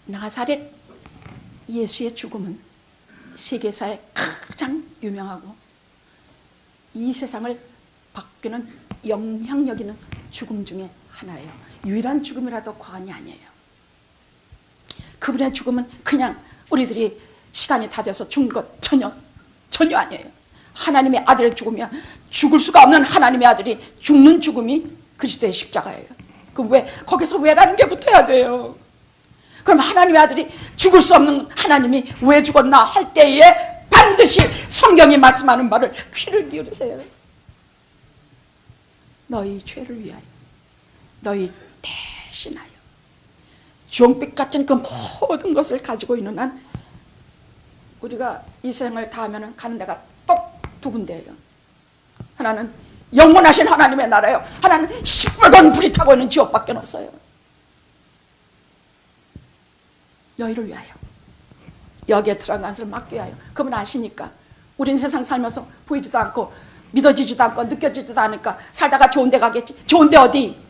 나사렛 예수의 죽음은 세계사에 가장 유명하고 이 세상을 바뀌는 영향력 있는 죽음 중에 하나예요. 유일한 죽음이라도 과언이 아니에요. 그분의 죽음은 그냥 우리들이 시간이 다 돼서 죽는 것 전혀 아니에요. 하나님의 아들의 죽음이야. 죽을 수가 없는 하나님의 아들이 죽는 죽음이 그리스도의 십자가예요. 그럼 왜 거기서 왜라는 게 붙어야 돼요? 그럼 하나님의 아들이 죽을 수 없는 하나님이 왜 죽었나 할 때에 반드시 성경이 말씀하는 말을 귀를 기울이세요. 너희 죄를 위하여, 너희 대신하여 주홍빛 같은 그 모든 것을 가지고 있는 한 우리가 이 생을 다하면 가는 데가 꼭 두 군데예요. 하나는 영원하신 하나님의 나라예요. 하나는 시뻘건 불이 타고 있는 지옥밖에 없어요. 너희를 위하여, 여기에 들어간 것을 막기 위하여. 그분 아시니까. 우린 세상 살면서 보이지도 않고 믿어지지도 않고 느껴지지도 않으니까 살다가 좋은 데 가겠지. 좋은 데 어디?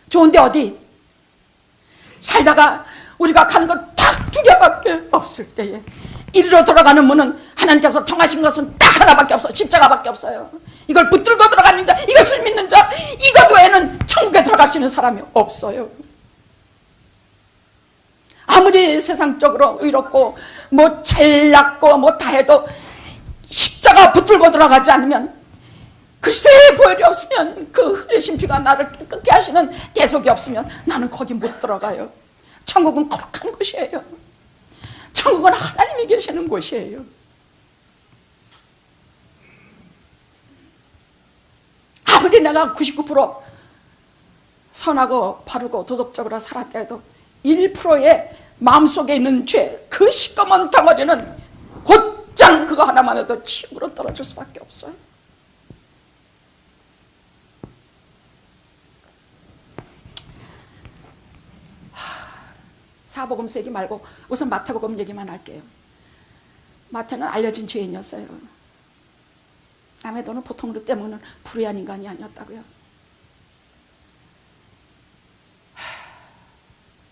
좋은 데 어디? 살다가 우리가 가는 건 딱 두 개밖에 없을 때에 이리로 돌아가는 문은 하나님께서 정하신 것은 딱 하나밖에 없어. 십자가밖에 없어요. 이걸 붙들고 들어가는자, 이것을 믿는 자, 이것 외에는 천국에 들어갈 수 있는 사람이 없어요. 아무리 세상적으로 의롭고 뭐 잘났고 뭐 다 해도 십자가 붙들고 들어가지 않으면, 그리스도의 보혈이 없으면, 그 흘리신 피가 나를 깨끗게 하시는 대속이 없으면 나는 거기 못 들어가요. 천국은 거룩한 곳이에요. 천국은 하나님이 계시는 곳이에요. 아무리 내가 99% 선하고 바르고 도덕적으로 살았다 해도 1%의 마음속에 있는 죄, 그 시꺼먼 덩어리는 곧장 그거 하나만 해도 지옥으로 떨어질 수밖에 없어요. 사복음서 얘기 말고 우선 마태복음 얘기만 할게요. 마태는 알려진 죄인이었어요. 남의 돈을 보통으로 떼먹는 불의한 인간이 아니었다고요.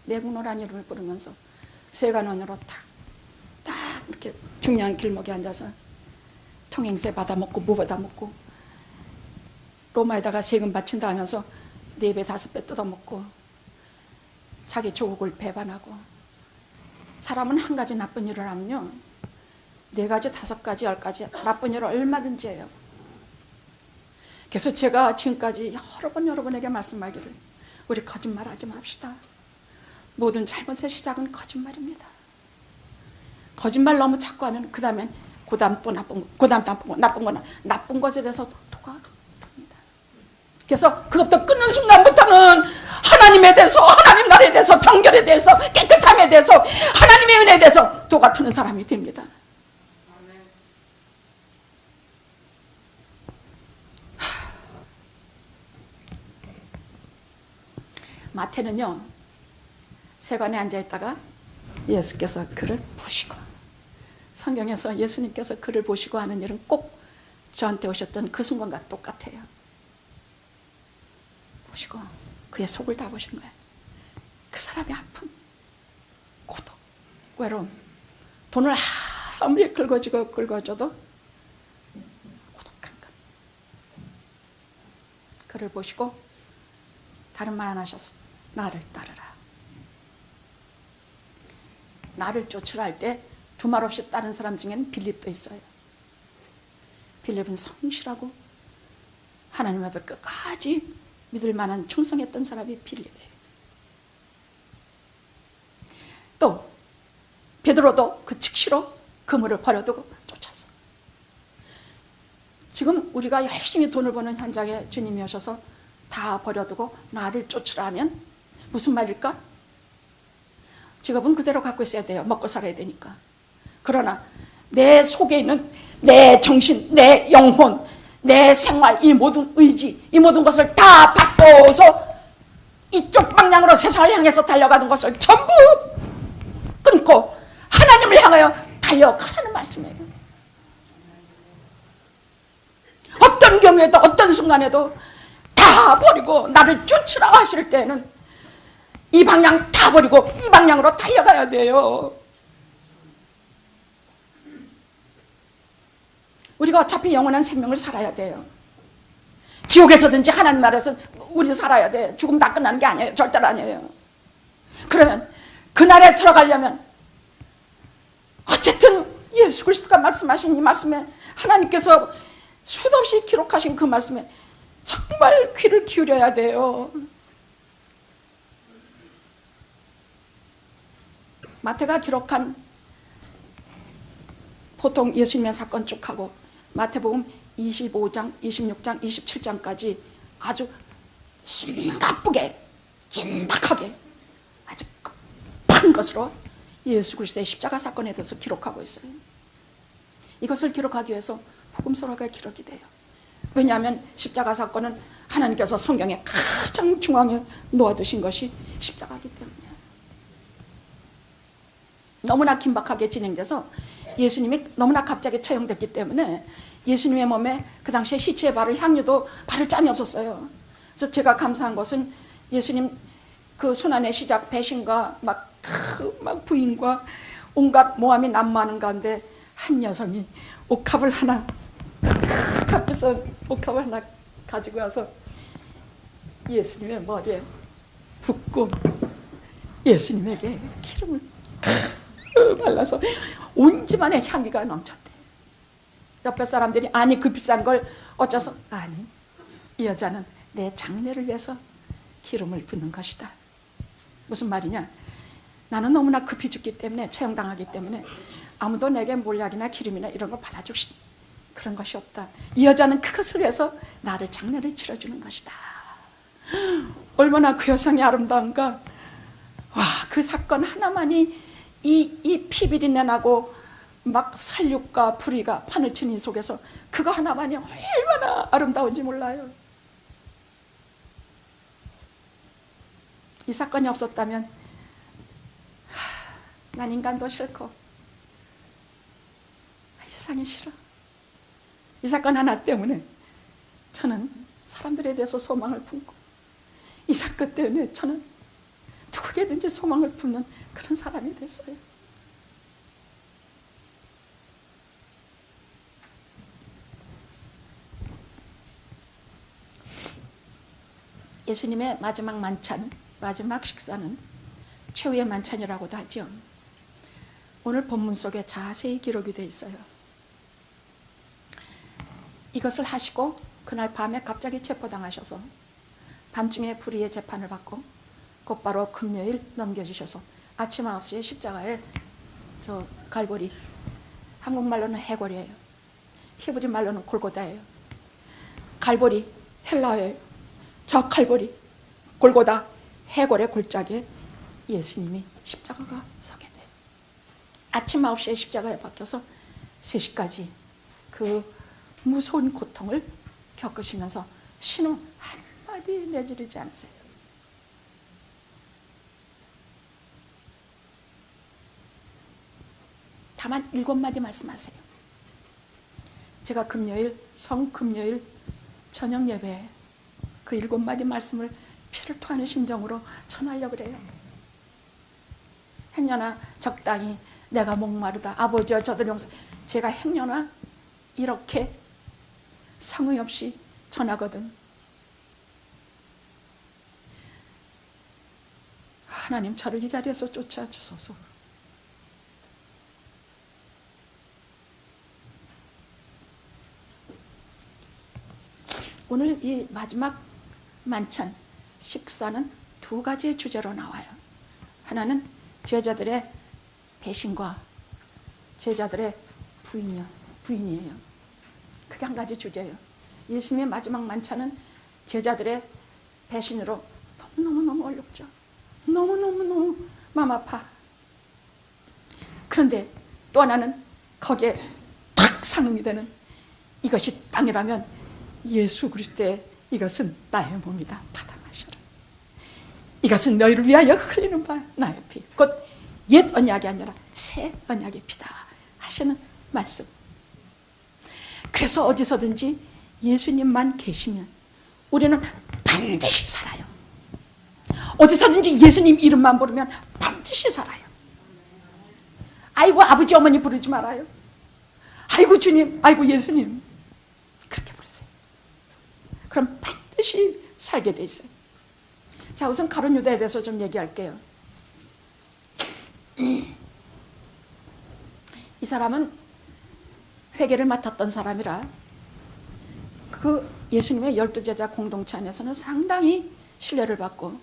매국노란 이름을 부르면서 세관원으로 딱 이렇게 중요한 길목에 앉아서 통행세 받아먹고 뭐 받아먹고 로마에다가 세금 바친다 하면서 4배 5배 뜯어먹고 자기 조국을 배반하고. 사람은 한 가지 나쁜 일을 하면요 4가지 5가지 10가지 나쁜 일을 얼마든지 해요. 그래서 제가 지금까지 여러 번 여러분에게 말씀하기를, 우리 거짓말하지 맙시다. 모든 잘못의 시작은 거짓말입니다. 거짓말 너무 자꾸 하면 그 다음엔 고담 또 나쁜 거, 고담 나쁜 것에 대해서 토가 듭니다. 그래서 그것부터 끊는 순간부터는 하나님에 대해서, 하나님 나라에 대해서, 정결에 대해서, 깨끗함에 대해서, 하나님의 은혜에 대해서 도가 트는 사람이 됩니다. 마태는요 세관에 앉아있다가 예수께서 그를 보시고, 성경에서 예수님께서 그를 보시고 하는 일은 꼭 저한테 오셨던 그 순간과 똑같아요. 보시고 그의 속을 다 보신 거예요. 그 사람의 아픔, 고독, 외로움, 돈을 아무리 긁어줘도 고독한 것. 그를 보시고 다른 말 안 하셨어. 나를 따르라. 나를 쫓으라 할 때 두 말 없이 따른 사람 중에는 빌립도 있어요. 빌립은 성실하고 하나님 앞에 끝까지 믿을 만한 충성했던 사람이 빌립이에요. 또 베드로도 그 즉시로 그물을 버려두고 쫓았어. 지금 우리가 열심히 돈을 버는 현장에 주님이 오셔서 다 버려두고 나를 쫓으라 하면 무슨 말일까? 직업은 그대로 갖고 있어야 돼요. 먹고 살아야 되니까. 그러나 내 속에 있는 내 정신, 내 영혼, 내 생활, 이 모든 의지, 이 모든 것을 다 바꿔서 이쪽 방향으로 세상을 향해서 달려가는 것을 전부 끊고 하나님을 향하여 달려가라는 말씀이에요. 어떤 경우에도 어떤 순간에도 다 버리고 나를 쫓으라 하실 때는 이 방향 다 버리고 이 방향으로 달려가야 돼요. 우리가 어차피 영원한 생명을 살아야 돼요. 지옥에서든지 하나님 나라에서 우리 살아야 돼. 죽음 다 끝나는 게 아니에요. 절대로 아니에요. 그러면 그날에 들어가려면 어쨌든 예수 그리스도가 말씀하신 이 말씀에, 하나님께서 수없이 기록하신 그 말씀에 정말 귀를 기울여야 돼요. 마태가 기록한 보통 예수님의 사건 쭉 하고 마태복음 25장, 26장, 27장까지 아주 숨가쁘게 긴박하게 아주 급한 것으로 예수 그리스도의 십자가 사건에 대해서 기록하고 있어요. 이것을 기록하기 위해서 복음서라가 기록이 돼요. 왜냐하면 십자가 사건은 하나님께서 성경에 가장 중앙에 놓아두신 것이 십자가이기 때문에 너무나 긴박하게 진행돼서 예수님이 너무나 갑자기 처형됐기 때문에 예수님의 몸에 그 당시에 시체에 바를 향유도 바를 짬이 없었어요. 그래서 제가 감사한 것은 예수님 그 순환의 시작 배신과 막 부인과 온갖 모함이 난무하는 가운데 한 여성이 옥합을 하나 값비싼 옥합을 하나 가지고 와서 예수님의 머리에 붓고 예수님에게 기름을 발라서 온 집안에 향기가 넘쳤대. 옆에 사람들이 아니 그 비싼 걸 어째서, 아니 이 여자는 내 장례를 위해서 기름을 붓는 것이다. 무슨 말이냐, 나는 너무나 급히 죽기 때문에, 처형당하기 때문에 아무도 내게 몰약이나 기름이나 이런 걸 받아줄 그런 것이 없다. 이 여자는 그것을 위해서 나를 장례를 치러주는 것이다. 얼마나 그 여성이 아름다운가. 와, 그 사건 하나만이 이 피비린내 나고 막 살육과 불의가 판을 친 이 속에서 그거 하나만이 얼마나 아름다운지 몰라요. 이 사건이 없었다면 난 인간도 싫고 이 세상이 싫어. 이 사건 하나 때문에 저는 사람들에 대해서 소망을 품고, 이 사건 때문에 저는 누구에게든지 소망을 품는 그런 사람이 됐어요. 예수님의 마지막 만찬, 마지막 식사는 최후의 만찬이라고도 하죠. 오늘 본문 속에 자세히 기록이 되어 있어요. 이것을 하시고 그날 밤에 갑자기 체포당하셔서 밤중에 불의의 재판을 받고 곧바로 금요일 넘겨주셔서 아침 9시에 십자가에 저 갈보리, 한국말로는 해골이에요. 히브리 말로는 골고다예요. 갈보리 헬라어예요. 저 갈보리 골고다 해골의 골짜기에 예수님이 십자가가 서게 돼요. 아침 9시에 십자가에 박혀서 3시까지 그 무서운 고통을 겪으시면서 신음 한마디 내지르지 않으세요. 다만 7마디 말씀하세요. 제가 금요일, 성금요일 저녁 예배에 그 7마디 말씀을 피를 토하는 심정으로 전하려고 그래요. 행여나 적당히 내가 목마르다, 아버지여 저들 용서, 제가 행여나 이렇게 성의 없이 전하거든. 하나님 저를 이 자리에서 쫓아주소서. 오늘 이 마지막 만찬 식사는 2가지의 주제로 나와요. 하나는 제자들의 배신과 제자들의 부인이에요. 그게 한 가지 주제예요. 예수님의 마지막 만찬은 제자들의 배신으로 너무너무 어렵죠. 너무너무 마음 아파. 그런데 또 하나는 거기에 딱 상응이 되는, 이것이 땅이라면 예수 그리스도의 이것은 나의 몸이다. 받아 마셔라. 이것은 너희를 위하여 흘리는 바 나의 피, 곧 옛 언약이 아니라 새 언약의 피다 하시는 말씀. 그래서 어디서든지 예수님만 계시면 우리는 반드시 살아요. 어디서든지 예수님 이름만 부르면 반드시 살아요. 아이고 아버지 어머니 부르지 말아요. 아이고 주님, 아이고 예수님 그렇게 부르세요. 그럼 반드시 살게 돼 있어요. 자, 우선 가룟 유다에 대해서 좀 얘기할게요. 이 사람은 회개를 맡았던 사람이라 그 예수님의 12제자 공동체 안에서는 상당히 신뢰를 받고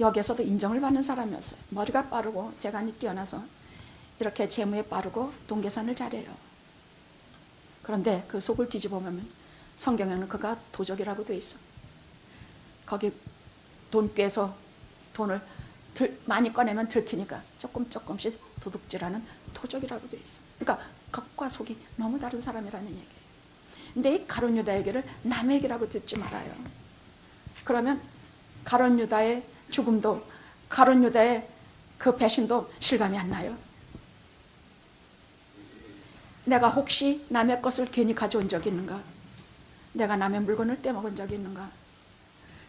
여기에서도 인정을 받는 사람이었어요. 머리가 빠르고 재간이 뛰어나서 이렇게 재무에 빠르고 돈 계산을 잘해요. 그런데 그 속을 뒤집어보면 성경에는 그가 도적이라고 돼 있어. 거기 돈꾀에서 돈을 많이 꺼내면 들키니까 조금씩 도둑질하는 도적이라고 돼 있어. 그러니까 겉과 속이 너무 다른 사람이라는 얘기예요. 근데 이 가룟 유다 얘기를 남의 얘기라고 듣지 말아요. 그러면 가룟 유다의 죽음도, 가룟 유다의 그 배신도 실감이 안 나요. 내가 혹시 남의 것을 괜히 가져온 적이 있는가? 내가 남의 물건을 떼먹은 적이 있는가?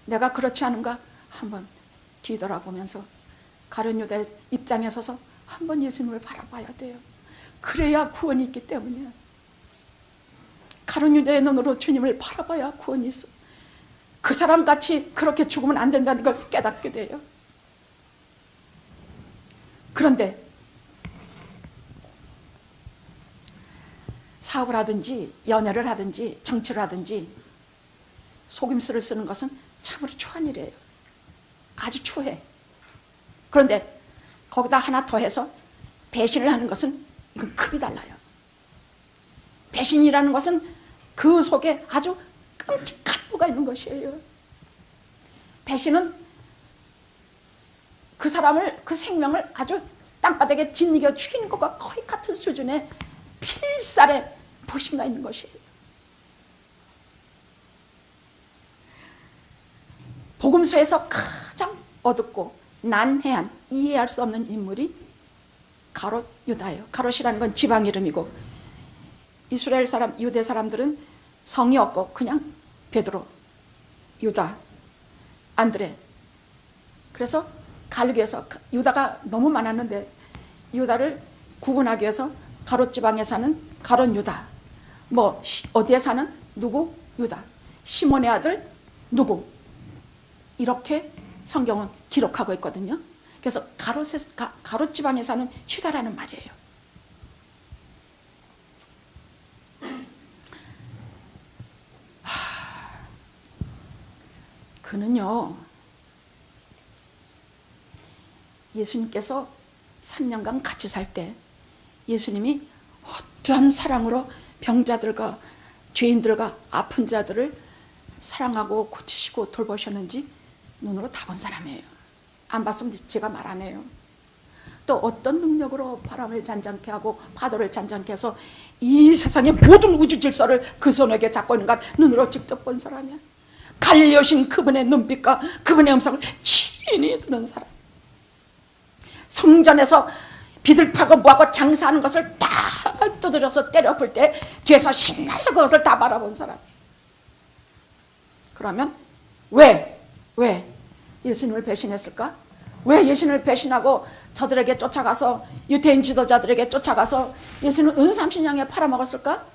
내가 그렇지 않은가? 한번 뒤돌아보면서 가룟 유다의 입장에 서서 한번 예수님을 바라봐야 돼요. 그래야 구원이 있기 때문이야. 가룟 유다의 눈으로 주님을 바라봐야 구원이 있어. 그 사람같이 그렇게 죽으면 안 된다는 걸 깨닫게 돼요. 그런데 사업을 하든지 연애를 하든지 정치를 하든지 속임수를 쓰는 것은 참으로 추한 일이에요. 아주 추해. 그런데 거기다 하나 더해서 배신을 하는 것은 이건 급이 달라요. 배신이라는 것은 그 속에 아주 끔찍한 뭐가 있는 것이에요. 배신은 그 사람을, 그 생명을 아주 땅바닥에 짓이겨 죽이는 것과 거의 같은 수준의 필살에 부심가 있는 것이에요. 복음서에서 가장 어둡고 난해한, 이해할 수 없는 인물이 가롯 유다예요. 가롯이라는 건 지방 이름이고, 이스라엘 사람, 유대 사람들은 성이 없고 그냥 베드로, 유다, 안드레. 그래서 갈기에서 유다가 너무 많았는데 유다를 구분하기 위해서 가롯 지방에 사는 가롯 유다, 뭐 어디에 사는 누구 유다, 시몬의 아들 누구, 이렇게 성경은 기록하고 있거든요. 그래서 가롯 지방에 사는 유다라는 말이에요. 그는요, 예수님께서 3년간 같이 살 때 예수님이 어떠한 사랑으로 병자들과 죄인들과 아픈 자들을 사랑하고 고치시고 돌보셨는지 눈으로 다 본 사람이에요. 안 봤으면 제가 말 안 해요. 또 어떤 능력으로 바람을 잔잔케 하고 파도를 잔잔케 해서 이 세상의 모든 우주 질서를 그 손에게 잡고 있는가 눈으로 직접 본 사람이야. 갈려신 그분의 눈빛과 그분의 음성을 친히 들은 사람. 성전에서 비둘파고 뭐하고 장사하는 것을 다 두드려서 때려볼 때 뒤에서 신나서 그것을 다 바라본 사람. 그러면 왜 예수님을 배신했을까? 왜 예수님을 배신하고 저들에게 쫓아가서, 유대인 지도자들에게 쫓아가서 예수님을 은삼신양에 팔아먹었을까?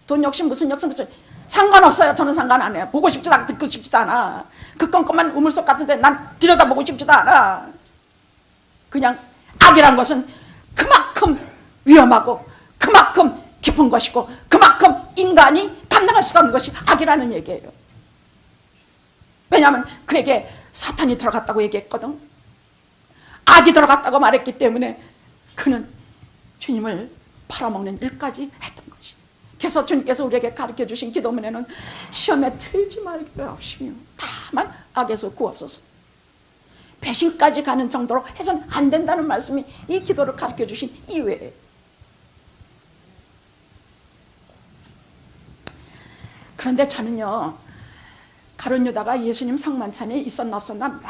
돈 욕심 무슨 상관없어요. 저는 상관 안 해요. 보고 싶지도 않고 듣고 싶지도 않아. 그 껌껌한 우물속 같은데 난 들여다보고 싶지도 않아. 그냥 악이란 것은 그만큼 위험하고 그만큼 깊은 것이고 그만큼 인간이 감당할 수가 없는 것이 악이라는 얘기예요. 왜냐하면 그에게 사탄이 들어갔다고 얘기했거든. 악이 들어갔다고 말했기 때문에 그는 주님을 팔아먹는 일까지 했던 것이. 그래서 주님께서 우리에게 가르쳐 주신 기도문에는 시험에 들지 말게 하시며 다만 악에서 구하옵소서, 배신까지 가는 정도로 해서는 안 된다는 말씀이 이 기도를 가르쳐 주신 이유예요. 그런데 저는요, 가룟 유다가 예수님 성만찬에 있었나 없었나 막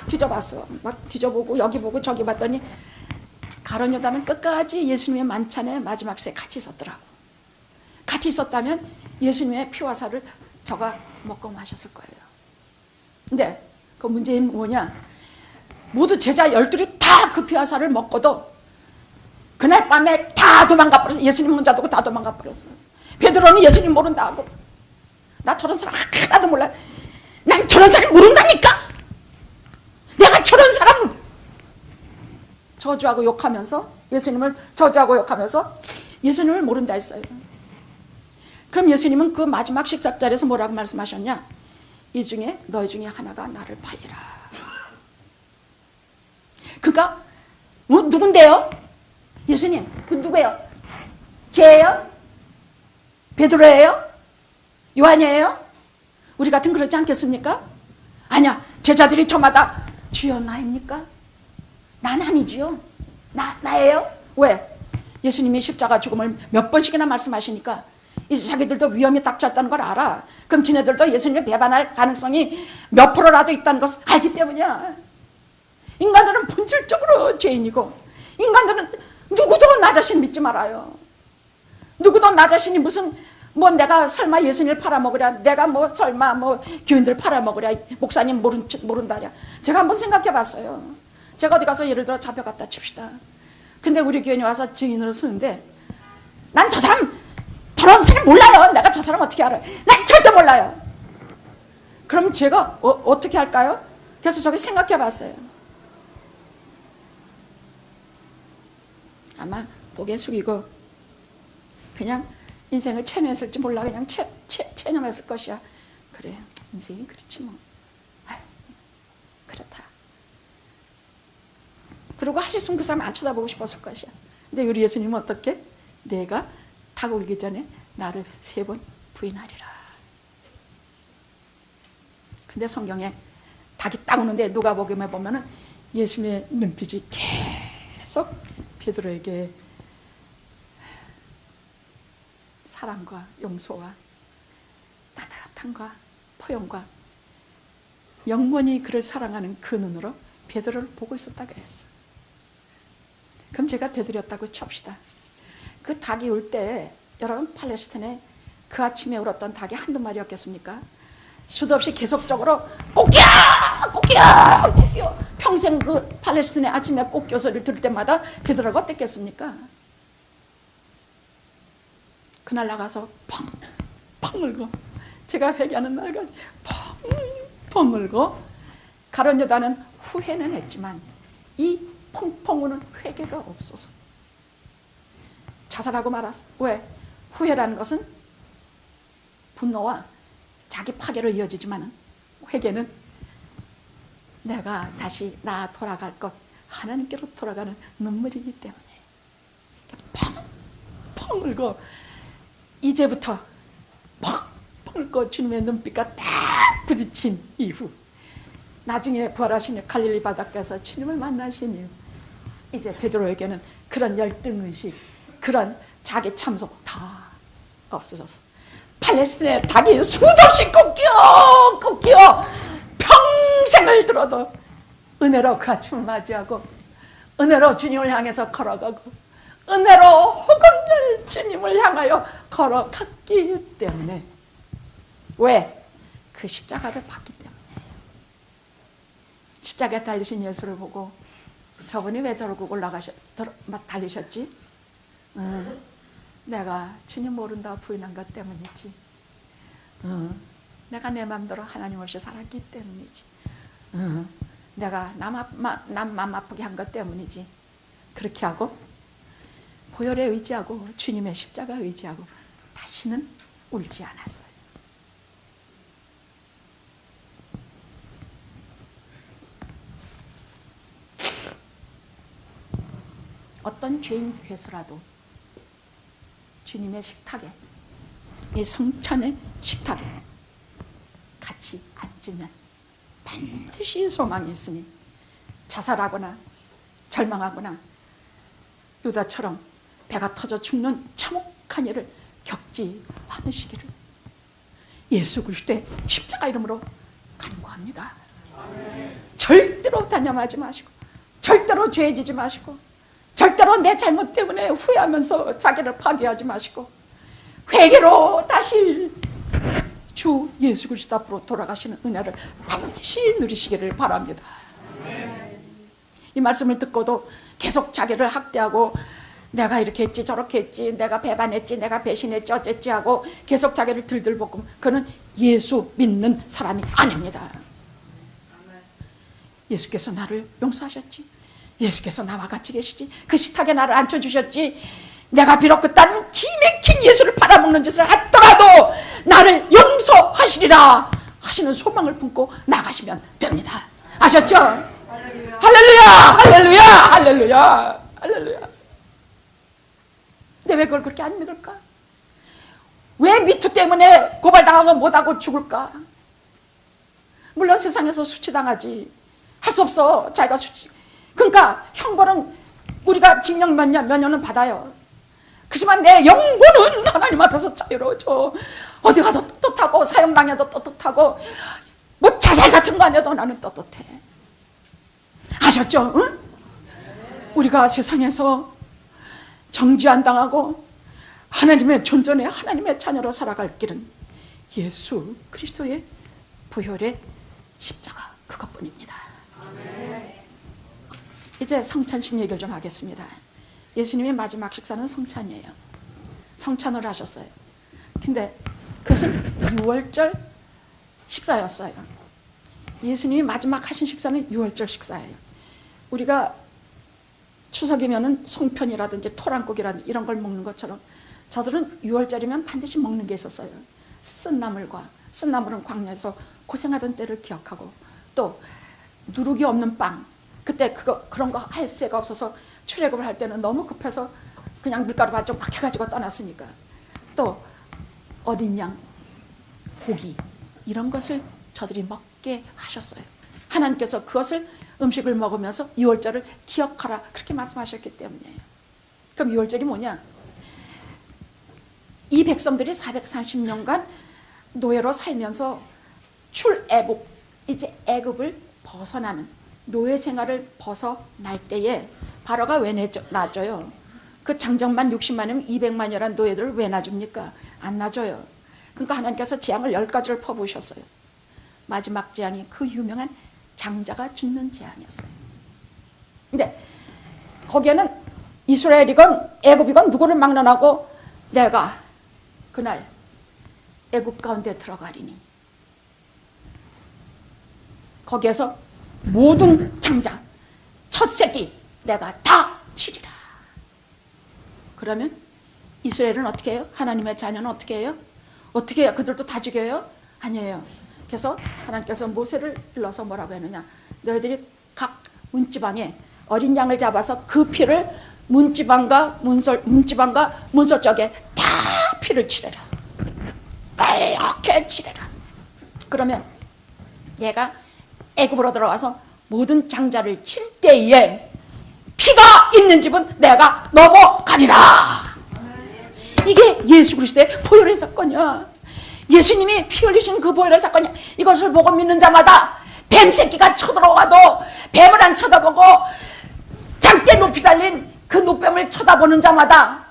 뒤져봤어. 막 뒤져보고 여기 보고 저기 봤더니 가룟 유다는 끝까지 예수님의 만찬에 마지막 새 같이 있었더라고. 같이 있었다면 예수님의 피와 살을 저가 먹고 마셨을 거예요. 근데 그 문제는 뭐냐? 모두 제자 12이 다 그 피아사를 먹고도 그날 밤에 다 도망가 버렸어. 예수님 혼자 두고 다 도망가 버렸어. 베드로는 예수님 모른다 하고, 나 저런 사람 하나도 몰라. 난 저런 사람 모른다니까. 내가 저런 사람을 저주하고 욕하면서, 예수님을 저주하고 욕하면서 예수님을 모른다 했어요. 그럼 예수님은 그 마지막 식사 자리에서 뭐라고 말씀하셨냐? 이 중에 너희 중에 하나가 나를 팔리라. 그가 누군데요? 예수님, 그 누구예요? 쟤예요? 베드로예요? 요한이에요? 우리 같은 그러지 않겠습니까? 아니야, 제자들이 저마다 주여 나입니까? 난 아니지요. 나예요? 왜? 예수님이 십자가 죽음을 몇 번씩이나 말씀하시니까 이제 자기들도 위험이 닥쳤다는 걸 알아. 그럼 지네들도 예수님을 배반할 가능성이 몇 프로라도 있다는 것을 알기 때문이야. 인간들은 본질적으로 죄인이고, 인간들은 누구도 나 자신 믿지 말아요. 누구도 나 자신이 무슨 뭐 내가 설마 예수님을 팔아먹으랴, 내가 뭐 설마 뭐 교인들 팔아먹으랴, 목사님 모른다랴. 제가 한번 생각해 봤어요. 제가 어디 가서 예를 들어 잡혀갔다 칩시다. 근데 우리 교인이 와서 증인으로 쓰는데 난 저 사람, 저런 사람 몰라요. 내가 저 사람 어떻게 알아요? 난 절대 몰라요. 그럼 제가 어떻게 할까요? 그래서 저기 생각해 봤어요. 아마 고개 숙이고 그냥 인생을 체면했을지 몰라. 그냥 체념했을 것이야. 그래, 인생이 그렇지 뭐. 아유, 그렇다. 그러고 하셨으면 그 사람 안 쳐다보고 싶었을 것이야. 근데 우리 예수님은 어떻게? 내가 닭 울기 전에 나를 3번 부인하리라. 근데 성경에 닭이 딱 오는데 누가복음에 보면은 예수님의 눈빛이 계속 베드로에게 사랑과 용서와 따뜻함과 포용과 영원히 그를 사랑하는 그 눈으로 베드로를 보고 있었다 그랬어. 그럼 제가 베드로였다고 칩시다. 그 닭이 울 때 여러분, 팔레스타인에 그 아침에 울었던 닭이 한두 마리였겠습니까? 수도 없이 계속적으로 꼬끼야 꼬끼야 꼬끼야, 평생 그 팔레스타인의 아침에 꼬끼 소리를 들을 때마다 베드로가 어땠겠습니까? 그날 나가서 펑펑 울고, 제가 회개하는 날까지 펑펑 울고, 가룟 유다는 후회는 했지만 이 펑펑 우는 회개가 없어서 자살하고 말았어. 왜? 후회라는 것은 분노와 자기 파괴로 이어지지만 회개는 내가 다시 돌아갈 것, 하나님께로 돌아가는 눈물이기 때문에 펑펑 울고, 이제부터 펑펑 울고 주님의 눈빛과 딱 부딪힌 이후, 나중에 부활하신 갈릴리 바닷가에서 주님을 만나신 이후, 이제 베드로에게는 그런 열등의식, 그런 자기 참소 다 없어졌어. 팔레스타인의 닭이 수도 없이 꺾여 평생을 들어도 은혜로 그 아침을 맞이하고, 은혜로 주님을 향해서 걸어가고, 은혜로 혹은날 주님을 향하여 걸어갔기 때문에. 왜? 그 십자가를 봤기 때문에. 십자가에 달리신 예수를 보고 저분이 왜 저러고 달리셨지? 내가 주님 모른다 부인한 것 때문이지. 내가 내 마음대로 하나님 없이 살았기 때문이지. 내가 남 마음 아프게 한 것 때문이지. 그렇게 하고 보혈에 의지하고 주님의 십자가에 의지하고 다시는 울지 않았어요. 어떤 죄인 괴수라도 주님의 식탁에, 이 성찬의 식탁에 같이 앉으면 반드시 소망이 있으니 자살하거나 절망하거나 유다처럼 배가 터져 죽는 참혹한 일을 겪지 않으시기를 예수 그리스도의 십자가 이름으로 간구합니다. 절대로 단념하지 마시고, 절대로 죄지지 마시고, 절대로 내 잘못 때문에 후회하면서 자기를 파괴하지 마시고, 회개로 다시 주 예수 그리스도 앞으로 돌아가시는 은혜를 반드시 누리시기를 바랍니다. 이 말씀을 듣고도 계속 자기를 학대하고 내가 이렇게 했지 저렇게 했지 내가 배반했지 내가 배신했지 어쨌지 하고 계속 자기를 들들 볶으면 그는 예수 믿는 사람이 아닙니다. 예수께서 나를 용서하셨지, 예수께서 나와 같이 계시지, 그 식탁에 나를 앉혀주셨지, 내가 비록 그 다른 기맥힌 예수를 팔아먹는 짓을 했더라도 나를 용서하시리라 하시는 소망을 품고 나가시면 됩니다. 아셨죠? 할렐루야 할렐루야 할렐루야 할렐루야. 근데 왜 그걸 그렇게 안 믿을까? 왜 미투 때문에 고발당하고 못하고 죽을까? 물론 세상에서 수치당하지, 할 수 없어. 자기가 수치. 그러니까 형벌은 우리가 징역 몇 년은 받아요. 그렇지만 내 영혼은 하나님 앞에서 자유로워져. 어디 가도 떳떳하고 사형당해도 떳떳하고 뭐 자살 같은 거 안 해도 나는 떳떳해. 아셨죠? 응? 우리가 세상에서 정죄 안 당하고 하나님의 존전에 하나님의 자녀로 살아갈 길은 예수 그리스도의 부혈의 십자가 그것뿐입니다. 이제 성찬식 얘기를 좀 하겠습니다. 예수님의 마지막 식사는 성찬이에요. 성찬을 하셨어요. 근데 그것은 6월절 식사였어요. 예수님이 마지막 하신 식사는 6월절 식사예요. 우리가 추석이면은 송편이라든지 토랑국이라든지 이런 걸 먹는 것처럼 저들은 6월절이면 반드시 먹는 게 있었어요. 쓴나물과, 쓴나물은 광야에서 고생하던 때를 기억하고, 또 누룩이 없는 빵, 그때 그런 거 할 새가 없어서 출애굽을 할 때는 너무 급해서 그냥 밀가루 반쪽 막 해가지고 떠났으니까, 또 어린 양, 고기 이런 것을 저들이 먹게 하셨어요. 하나님께서 그것을 음식을 먹으면서 6월절을 기억하라 그렇게 말씀하셨기 때문이에요. 그럼 6월절이 뭐냐? 이 백성들이 430년간 노예로 살면서 출애굽, 이제 애굽을 벗어나는 노예 생활을 벗어날 때에 바로가 왜 놔줘요? 그 장정만 60만이면 200만이라는 노예들을 왜 놔줍니까? 안 놔줘요. 그러니까 하나님께서 재앙을 10가지를 퍼부으셨어요. 마지막 재앙이 그 유명한 장자가 죽는 재앙이었어요. 근데 거기에는 이스라엘이건 애굽이건 누구를 막론하고 내가 그날 애굽 가운데 들어가리니 거기에서 모든 장자 첫 새끼 내가 다 치리라. 그러면 이스라엘은 어떻게 해요? 하나님의 자녀는 어떻게 해요? 어떻게 해요? 그들도 다 죽여요? 아니에요. 그래서 하나님께서 모세를 일러서 뭐라고 했느냐? 너희들이 각 문지방에 어린 양을 잡아서 그 피를 문지방과 문설 쪽에 다 피를 칠해라. 빨갛게 칠해라. 그러면 얘가 애굽으로 들어가서 모든 장자를 칠 때에 피가 있는 집은 내가 넘어가리라. 이게 예수 그리스도의 보혈의 사건이야. 예수님이 피 흘리신 그 보혈의 사건이야. 이것을 보고 믿는 자마다 뱀 새끼가 쳐들어와도 뱀을 안 쳐다보고 장대 높이 달린 그 노뱀을 쳐다보는 자마다,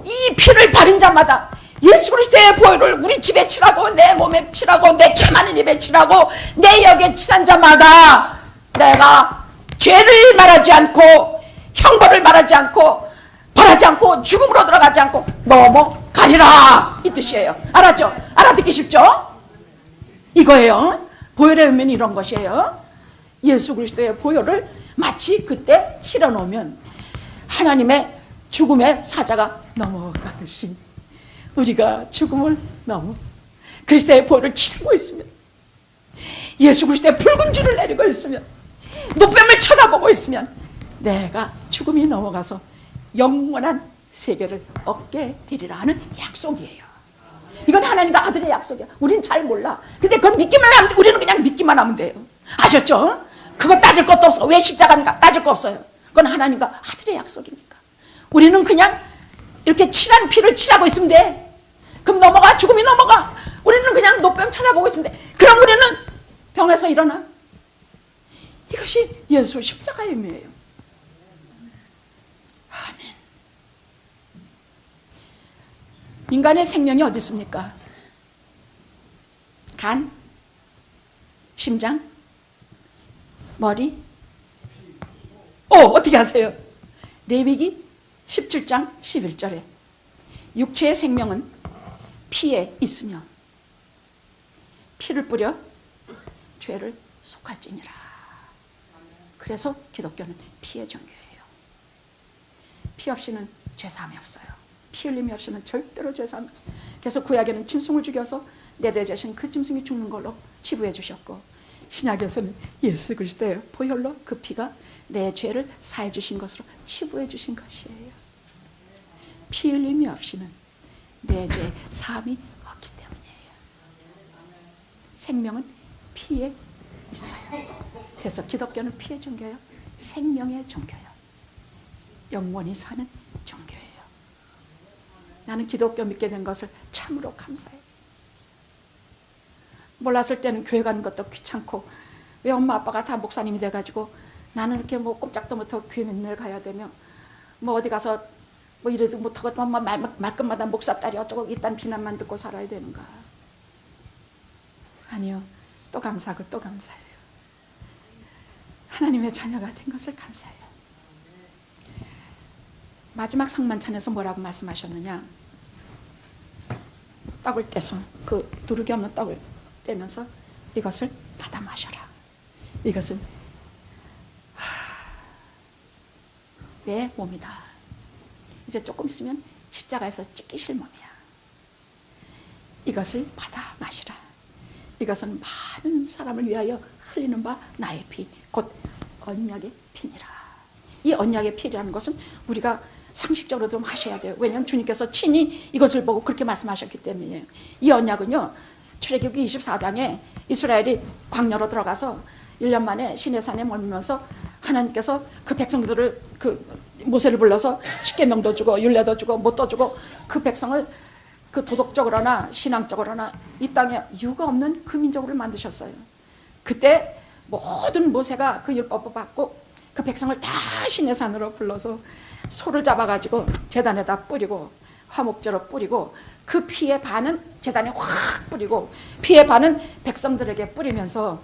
이 피를 바른 자마다 예수 그리스도의 보혈을 우리 집에 칠하고 내 몸에 칠하고 내 죄 많은 입에 칠하고 내 역에 칠한 자마다 내가 죄를 말하지 않고 형벌을 말하지 않고 벌하지 않고 죽음으로 들어가지 않고 넘어가리라, 이 뜻이에요. 알았죠? 알아듣기 쉽죠? 이거예요. 보혈의 의미는 이런 것이에요. 예수 그리스도의 보혈을 마치 그때 치러놓으면 하나님의 죽음의 사자가 넘어가듯이 우리가 죽음을 넘어 그리스도의 보혈을 치르고 있으면, 예수 그리스도의 붉은 줄을 내리고 있으면, 노뱀을 쳐다보고 있으면 내가 죽음이 넘어가서 영원한 세계를 얻게 되리라 하는 약속이에요. 이건 하나님과 아들의 약속이야. 우린 잘 몰라. 근데 그건 믿기만 하면, 우리는 그냥 믿기만 하면 돼요. 아셨죠? 그거 따질 것도 없어. 왜 십자가입니까? 따질 거 없어요. 그건 하나님과 아들의 약속이니까. 우리는 그냥 이렇게 칠한 피를 칠하고 있으면 돼. 그럼 넘어가. 죽음이 넘어가. 우리는 그냥 노뱀 쳐다보고 있으면 돼. 그럼 우리는 병에서 일어나. 이것이 예수 십자가의 의미예요. 아멘. 인간의 생명이 어디 있습니까? 간, 심장, 머리. 어떻게 하세요? 레위기 17장 11절에 육체의 생명은 피에 있으며 피를 뿌려 죄를 속할지니라. 그래서 기독교는 피의 종교예요. 피 없이는 죄사함이 없어요. 피 흘림이 없이는 절대로 죄사함이 없어요. 그래서 구약에는 짐승을 죽여서 내대자신 그 짐승이 죽는 걸로 치부해 주셨고, 신약에서는 예수 그리스도의 보혈로 그 피가 내 죄를 사해 주신 것으로 치부해 주신 것이에요. 피 흘림이 없이는 내 죄 사함이 없기 때문이에요. 생명은 피에 있어요. 그래서 기독교는 피의 종교예요. 생명의 종교예요. 영원히 사는 종교예요. 나는 기독교 믿게 된 것을 참으로 감사해요. 몰랐을 때는 교회 가는 것도 귀찮고, 왜 엄마 아빠가 다 목사님이 돼가지고 나는 이렇게 뭐 꼼짝도 못하고 교회 맨날 가야 되며, 뭐 어디 가서 뭐 이래도 못하고 말끝마다 목사 딸이 어쩌고 이딴 비난만 듣고 살아야 되는가. 아니요, 또 감사하고 또 감사해요. 하나님의 자녀가 된 것을 감사해요. 마지막 상만찬에서 뭐라고 말씀하셨느냐? 떡을 떼서 그 누룩이 없는 떡을 떼면서 이것을 받아 마셔라. 이것은 내 몸이다. 이제 조금 있으면 십자가에서 찢기실 몸이야. 이것을 받아 마시라. 이것은 많은 사람을 위하여 흘리는 바 나의 피, 곧 언약의 피니라. 이 언약의 피라는 것은 우리가 상식적으로 좀 하셔야 돼요. 왜냐하면 주님께서 친히 이것을 보고 그렇게 말씀하셨기 때문이에요. 이 언약은요, 출애굽기 24장에 이스라엘이 광야로 들어가서 1년 만에 시내산에 머물면서 하나님께서 그 백성들을, 그 모세를 불러서 십계명도 주고 율례도 주고 못도 주고 그 백성을 그 도덕적으로나 신앙적으로나 이 땅에 유가 없는 그 민족을 만드셨어요. 그때 모든 모세가 그 율법을 받고 그 백성을 다 시내산으로 불러서 소를 잡아가지고 제단에다 뿌리고 화목제로 뿌리고 그 피의 반은 제단에 확 뿌리고 피의 반은 백성들에게 뿌리면서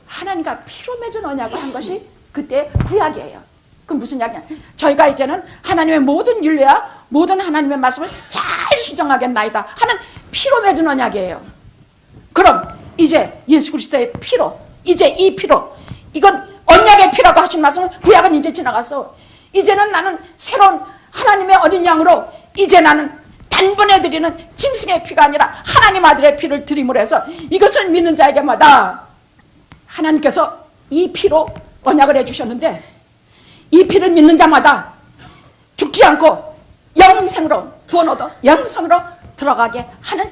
하나님과 피로 맺은 언약을 한 것이 그때 구약이에요. 그 무슨 약이냐? 저희가 이제는 하나님의 모든 율례와 모든 하나님의 말씀을 잘 수정하겠나이다 하는 피로 맺은 언약이에요. 그럼 이제 예수 그리스도의 피로, 이제 이 피로, 이건 언약의 피라고 하신 말씀은 구약은 이제 지나갔어. 이제는 나는 새로운 하나님의 어린 양으로, 이제 나는 단번에 드리는 짐승의 피가 아니라 하나님 아들의 피를 드림으로 해서 이것을 믿는 자에게마다 하나님께서 이 피로 언약을 해주셨는데, 이 피를 믿는 자마다 죽지 않고 영생으로 구원 얻어 영생으로 들어가게 하는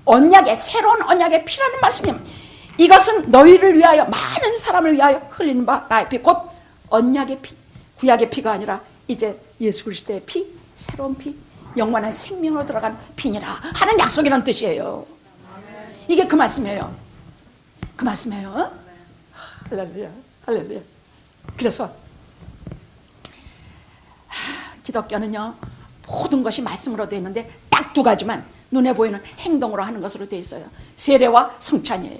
언약의, 새로운 언약의 피라는 말씀입니다. 이것은 너희를 위하여, 많은 사람을 위하여 흘리는 바 나의 피, 곧 언약의 피, 구약의 피가 아니라 이제 예수 그리스도의 피, 새로운 피, 영원한 생명으로 들어간 피니라 하는 약속이라는 뜻이에요. 이게 그 말씀이에요. 그 말씀이에요. 할렐루야, 할렐루야. 그래서 기독교는요, 모든 것이 말씀으로 되어 있는데 딱 두 가지만 눈에 보이는 행동으로 하는 것으로 되어 있어요. 세례와 성찬이에요.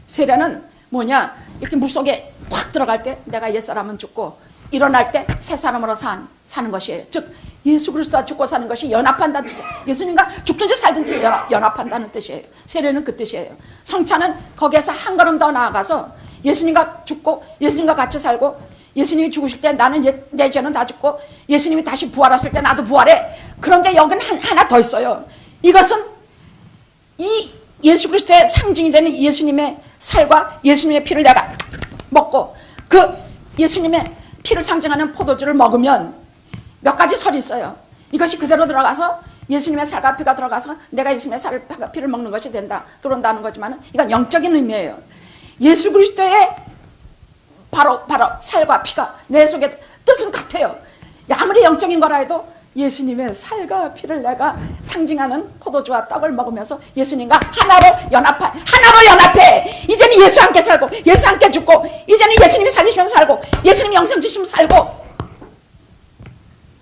세례는 뭐냐? 이렇게 물속에 확 들어갈 때 내가 옛사람은 죽고 일어날 때 새 사람으로 사는 것이에요. 즉 예수 그리스도와 죽고 사는 것이 연합한다는 뜻이에요. 예수님과 죽든지 살든지 연합한다는 뜻이에요. 세례는 그 뜻이에요. 성찬은 거기에서 한 걸음 더 나아가서 예수님과 죽고 예수님과 같이 살고, 예수님이 죽으실 때 나는 내 죄는 다 죽고 예수님이 다시 부활하실 때 나도 부활해. 그런데 여기는 하나 더 있어요. 이것은 이 예수 그리스도의 상징이 되는 예수님의 살과 예수님의 피를 내가 먹고 그 예수님의 피를 상징하는 포도주를 먹으면 몇 가지 설이 있어요. 이것이 그대로 들어가서 예수님의 살과 피가 들어가서 내가 예수님의 살과 피를 먹는 것이 들어온다는 거지만 이건 영적인 의미예요. 예수 그리스도의 바로 살과 피가 내 속에 뜻은 같아요. 아무리 영적인 거라 해도 예수님의 살과 피를 내가 상징하는 포도주와 떡을 먹으면서 예수님과 하나로 연합해. 이제는 예수 함께 살고 예수 함께 죽고, 이제는 예수님이 살리시면서 살고 예수님이 영생 주시면서 살고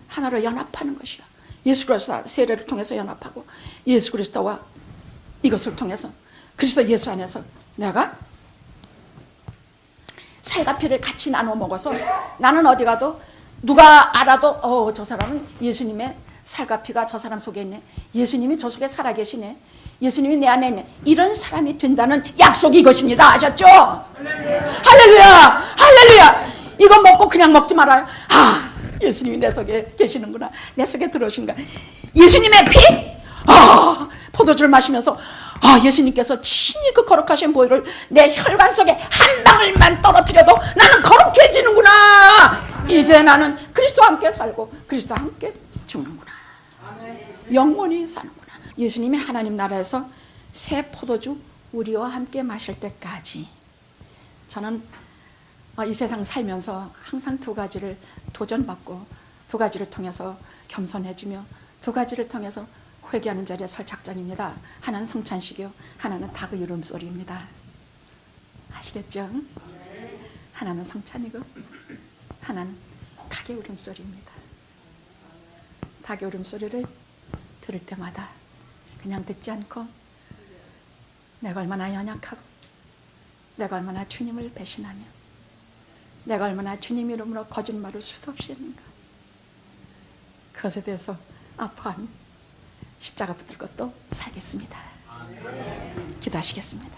하나로 연합하는 것이야. 예수 그리스도 세례를 통해서 연합하고 예수 그리스도와 이것을 통해서 그리스도 예수 안에서 내가 살과 피를 같이 나눠 먹어서 나는 어디 가도 누가 알아도 저 사람은 예수님의 살과 피가 저 사람 속에 있네. 예수님이 저 속에 살아계시네. 예수님이 내 안에 있네. 이런 사람이 된다는 약속이 이것입니다. 아셨죠? 할렐루야! 할렐루야! 이거 먹고 그냥 먹지 말아요. 예수님이 내 속에 계시는구나. 내 속에 들어오신가. 예수님의 피? 포도주를 마시면서 예수님께서 친히 그 거룩하신 보혈을 내 혈관 속에 한 방울만 떨어뜨려도 나는 거룩해지는구나. 이제 나는 그리스도와 함께 살고 그리스도와 함께 죽는구나. 영원히 사는구나. 예수님이 하나님 나라에서 새 포도주 우리와 함께 마실 때까지 저는 이 세상 살면서 항상 두 가지를 도전받고 두 가지를 통해서 겸손해지며 두 가지를 통해서 회개하는 자리에 설 작정입니다. 하나는 성찬식이요, 하나는 닭의 울음소리입니다. 아시겠죠? 하나는 성찬이고 하나는 닭의 울음소리입니다. 닭의 울음소리를 들을 때마다 그냥 듣지 않고 내가 얼마나 연약하고 내가 얼마나 주님을 배신하며 내가 얼마나 주님 이름으로 거짓말을 수도 없이 했는가, 그것에 대해서 아파하며 십자가 붙들 것도 살겠습니다. 기도하시겠습니다.